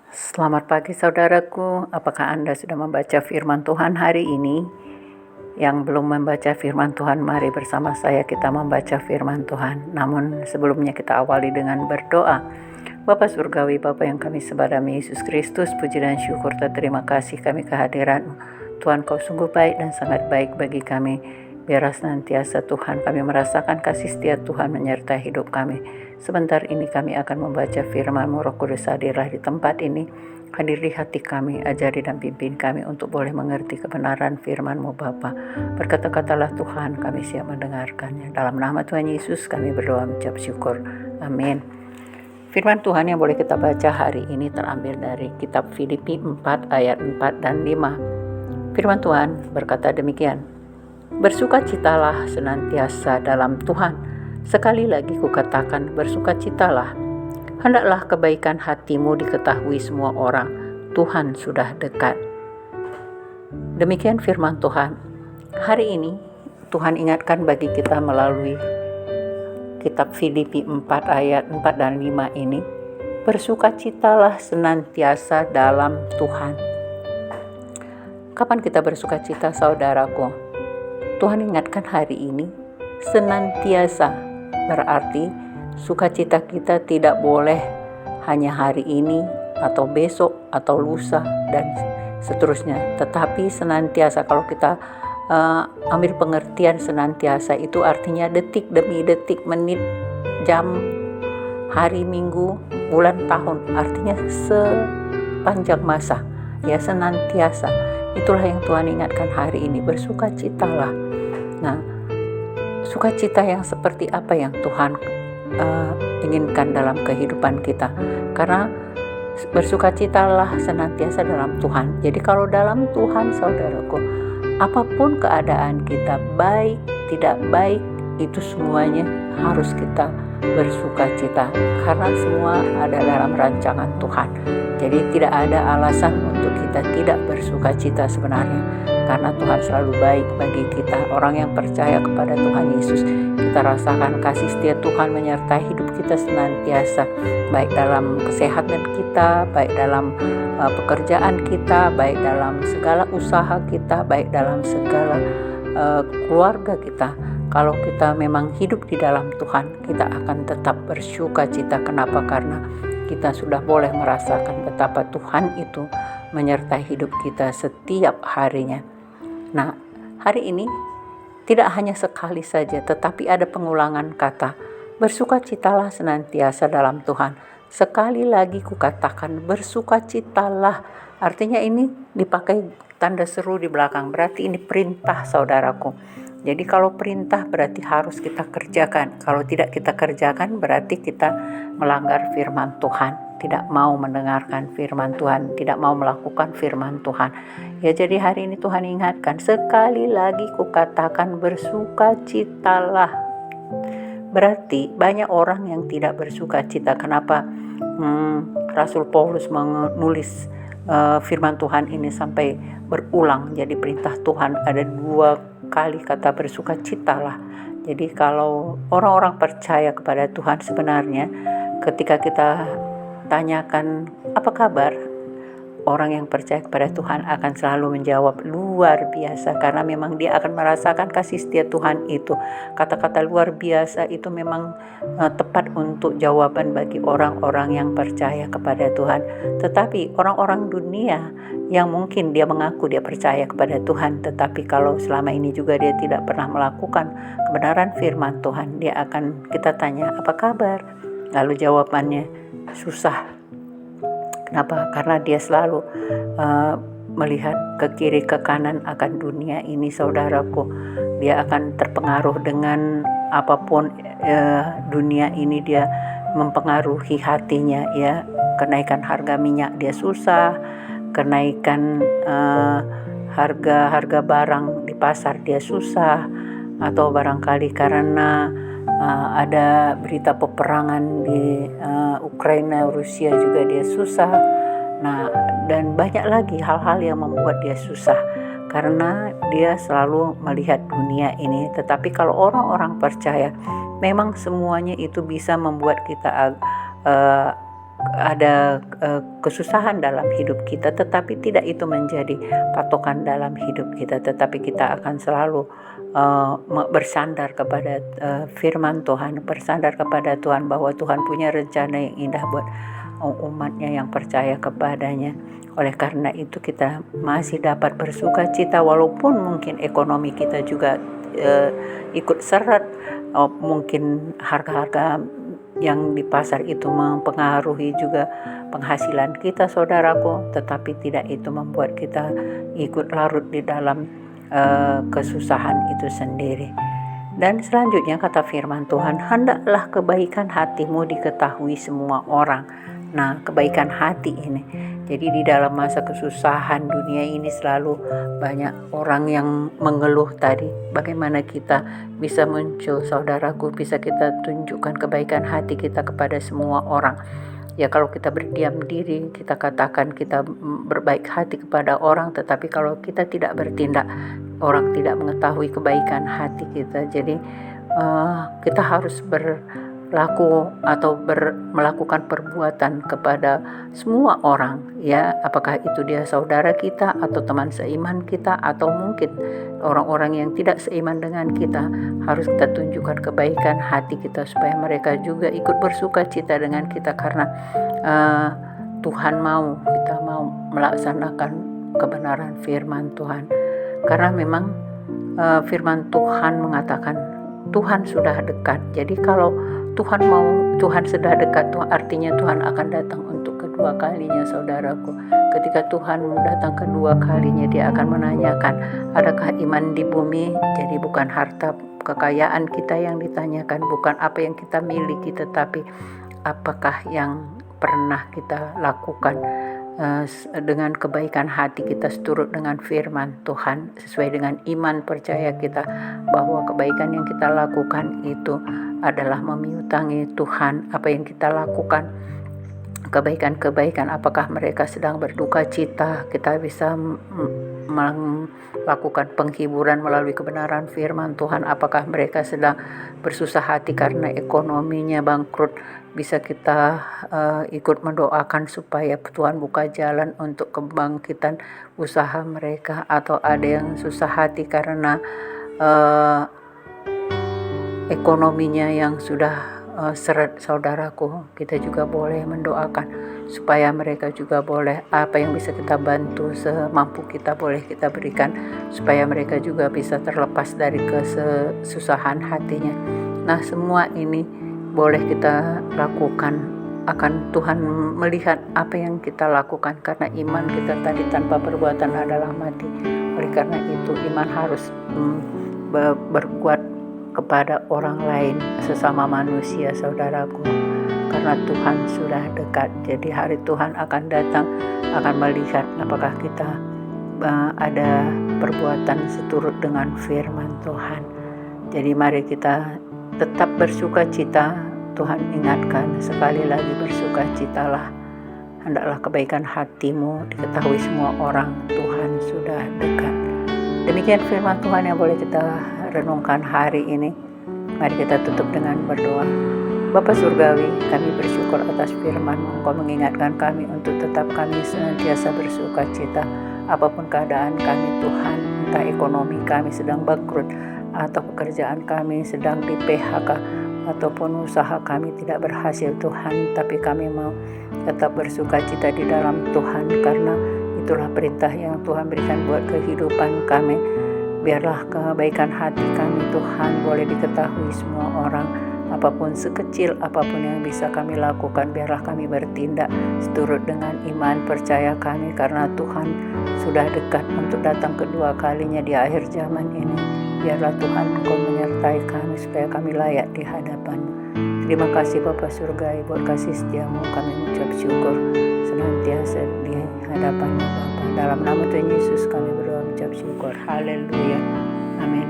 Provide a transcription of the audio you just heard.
Selamat pagi saudaraku, apakah Anda sudah membaca firman Tuhan hari ini? Yang belum membaca firman Tuhan, mari bersama saya kita membaca firman Tuhan. Namun sebelumnya kita awali dengan berdoa. Bapa Surgawi, Bapa yang kami sembah dalam Yesus Kristus, puji dan syukur dan terima kasih kami kehadiran-Mu. Tuhan, Kau sungguh baik dan sangat baik bagi kami. Biarlah senantiasa Tuhan kami merasakan kasih setia Tuhan menyertai hidup kami. Sebentar ini kami akan membaca firman-Mu. Roh Kudus hadirlah di tempat ini, hadir di hati kami, ajari dan pimpin kami untuk boleh mengerti kebenaran firman-Mu Bapa. Berkata-katalah Tuhan, kami siap mendengarkannya. Dalam nama Tuhan Yesus kami berdoa mengucap syukur. Amin. Firman Tuhan yang boleh kita baca hari ini terambil dari kitab Filipi 4 ayat 4 dan 5. Firman Tuhan berkata demikian. Bersukacitalah senantiasa dalam Tuhan. Sekali lagi kukatakan, bersukacitalah. Hendaklah kebaikan hatimu diketahui semua orang. Tuhan sudah dekat. Demikian firman Tuhan. Hari ini Tuhan ingatkan bagi kita melalui kitab Filipi 4 ayat 4 dan 5 ini. Bersukacitalah senantiasa dalam Tuhan. Kapan kita bersukacita saudaraku? Tuhan ingatkan hari ini, senantiasa berarti sukacita kita tidak boleh hanya hari ini atau besok atau lusa dan seterusnya. Tetapi senantiasa, kalau kita ambil pengertian senantiasa itu artinya detik demi detik, menit, jam, hari, minggu, bulan, tahun. Artinya sepanjang masa, ya senantiasa. Itulah yang Tuhan ingatkan hari ini, bersukacitalah. Nah, sukacita yang seperti apa yang Tuhan inginkan dalam kehidupan kita? Karena bersukacitalah senantiasa dalam Tuhan. Jadi kalau dalam Tuhan saudaraku, apapun keadaan kita, baik tidak baik, itu semuanya harus kita bersukacita. Karena semua ada dalam rancangan Tuhan. Jadi tidak ada alasan untuk kita tidak bersukacita sebenarnya. Karena Tuhan selalu baik bagi kita, orang yang percaya kepada Tuhan Yesus. Kita rasakan kasih setia Tuhan menyertai hidup kita senantiasa, baik dalam kesehatan kita, baik dalam pekerjaan kita, baik dalam segala usaha kita, baik dalam segala keluarga kita. Kalau kita memang hidup di dalam Tuhan, kita akan tetap bersukacita. Kenapa? Karena kita sudah boleh merasakan betapa Tuhan itu menyertai hidup kita setiap harinya. Nah, hari ini tidak hanya sekali saja, tetapi ada pengulangan kata. Bersukacitalah senantiasa dalam Tuhan. Sekali lagi kukatakan, bersukacitalah. Artinya ini dipakai tanda seru di belakang. Berarti ini perintah saudaraku. Jadi kalau perintah berarti harus kita kerjakan. Kalau tidak kita kerjakan berarti kita melanggar firman Tuhan. Tidak mau mendengarkan firman Tuhan, tidak mau melakukan firman Tuhan. Ya, jadi hari ini Tuhan ingatkan, sekali lagi kukatakan bersukacitalah. Berarti banyak orang yang tidak bersukacita. Kenapa? Rasul Paulus menulis firman Tuhan ini sampai berulang. Jadi perintah Tuhan ada 2 kali kata bersukacitalah. Jadi kalau orang-orang percaya kepada Tuhan sebenarnya, ketika kita tanyakan apa kabar, orang yang percaya kepada Tuhan akan selalu menjawab luar biasa, karena memang dia akan merasakan kasih setia Tuhan itu. Kata-kata luar biasa itu memang tepat untuk jawaban bagi orang-orang yang percaya kepada Tuhan. Tetapi orang-orang dunia yang mungkin dia mengaku dia percaya kepada Tuhan, tetapi kalau selama ini juga dia tidak pernah melakukan kebenaran firman Tuhan, dia akan kita tanya apa kabar, lalu jawabannya susah. Kenapa? Karena dia selalu melihat ke kiri ke kanan akan dunia ini saudaraku. Dia akan terpengaruh dengan apapun dunia ini, dia mempengaruhi hatinya, ya. Kenaikan harga minyak dia susah, kenaikan harga barang di pasar dia susah, atau barangkali karena ada berita peperangan di Ukraina, Rusia juga dia susah. Nah, dan banyak lagi hal-hal yang membuat dia susah karena dia selalu melihat dunia ini. Tetapi kalau orang-orang percaya, memang semuanya itu bisa membuat kita kesusahan dalam hidup kita, tetapi tidak itu menjadi patokan dalam hidup kita, tetapi kita akan selalu bersandar kepada firman Tuhan, bersandar kepada Tuhan bahwa Tuhan punya rencana yang indah buat umatnya yang percaya kepadanya. Oleh karena itu kita masih dapat bersuka cita walaupun mungkin ekonomi kita juga ikut seret, mungkin harga-harga yang di pasar itu mempengaruhi juga penghasilan kita, saudaraku, tetapi tidak itu membuat kita ikut larut di dalam kesusahan itu sendiri. Dan selanjutnya kata firman Tuhan, hendaklah kebaikan hatimu diketahui semua orang. Nah, kebaikan hati ini, jadi di dalam masa kesusahan dunia ini selalu banyak orang yang mengeluh tadi. Bagaimana kita bisa muncul, saudaraku, bisa kita tunjukkan kebaikan hati kita kepada semua orang. Ya, kalau kita berdiam diri, kita katakan kita berbaik hati kepada orang, tetapi kalau kita tidak bertindak, orang tidak mengetahui kebaikan hati kita. Jadi kita harus berlaku atau melakukan perbuatan kepada semua orang, ya, apakah itu dia saudara kita atau teman seiman kita atau mungkin orang-orang yang tidak seiman dengan kita. Harus kita tunjukkan kebaikan hati kita supaya mereka juga ikut bersuka cita dengan kita, karena Tuhan mau kita mau melaksanakan kebenaran firman Tuhan. Karena memang firman Tuhan mengatakan Tuhan sudah dekat. Jadi kalau Tuhan sudah dekat, artinya Tuhan akan datang untuk kedua kalinya, saudaraku. Ketika Tuhan datang kedua kalinya, dia akan menanyakan, adakah iman di bumi? Jadi bukan harta kekayaan kita yang ditanyakan, bukan apa yang kita miliki, tetapi apakah yang pernah kita lakukan dengan kebaikan hati kita seturut dengan firman Tuhan, sesuai dengan iman percaya kita bahwa kebaikan yang kita lakukan itu adalah memiutangi Tuhan. Apa yang kita lakukan, kebaikan-kebaikan, apakah mereka sedang berduka cita, kita bisa melakukan penghiburan melalui kebenaran firman Tuhan. Apakah mereka sedang bersusah hati karena ekonominya bangkrut, bisa kita ikut mendoakan supaya Tuhan buka jalan untuk kebangkitan usaha mereka. Atau ada yang susah hati karena ekonominya yang sudah seret, saudaraku, kita juga boleh mendoakan supaya mereka juga boleh, apa yang bisa kita bantu semampu kita boleh kita berikan supaya mereka juga bisa terlepas dari kesusahan hatinya. Nah, semua ini boleh kita lakukan, akan Tuhan melihat apa yang kita lakukan, karena iman kita tadi tanpa perbuatan adalah mati. Oleh karena itu iman harus berbuat kepada orang lain, sesama manusia, saudaraku, karena Tuhan sudah dekat. Jadi hari Tuhan akan datang, akan melihat apakah kita ada perbuatan seturut dengan firman Tuhan. Jadi mari kita tetap bersuka cita. Tuhan ingatkan sekali lagi, bersuka citalah, hendaklah kebaikan hatimu diketahui semua orang, Tuhan sudah dekat. Demikian firman Tuhan yang boleh kita renungkan hari ini. Mari kita tutup dengan berdoa. Bapa Surgawi, kami bersyukur atas firman-Mu. Engkau mengingatkan kami untuk tetap kami senantiasa bersuka cita. Apapun keadaan kami, Tuhan, entah ekonomi kami sedang bangkrut, atau pekerjaan kami sedang di PHK, ataupun usaha kami tidak berhasil, Tuhan, tapi kami mau tetap bersuka cita di dalam Tuhan, karena itulah perintah yang Tuhan berikan buat kehidupan kami. Biarlah kebaikan hati kami, Tuhan, boleh diketahui semua orang. Apapun sekecil apapun yang bisa kami lakukan, biarlah kami bertindak seturut dengan iman percaya kami, karena Tuhan sudah dekat untuk datang kedua kalinya di akhir zaman ini. Biarlah Tuhan Engkau menyertai kami supaya kami layak di hadapan-Mu. Terima kasih Bapa Surgawi buat kasih setia-Mu. Kami mengucap syukur senantiasa di hadapan-Mu, Bapa. Dalam nama Tuhan Yesus kami berdoa mengucap syukur. Haleluya. Amin.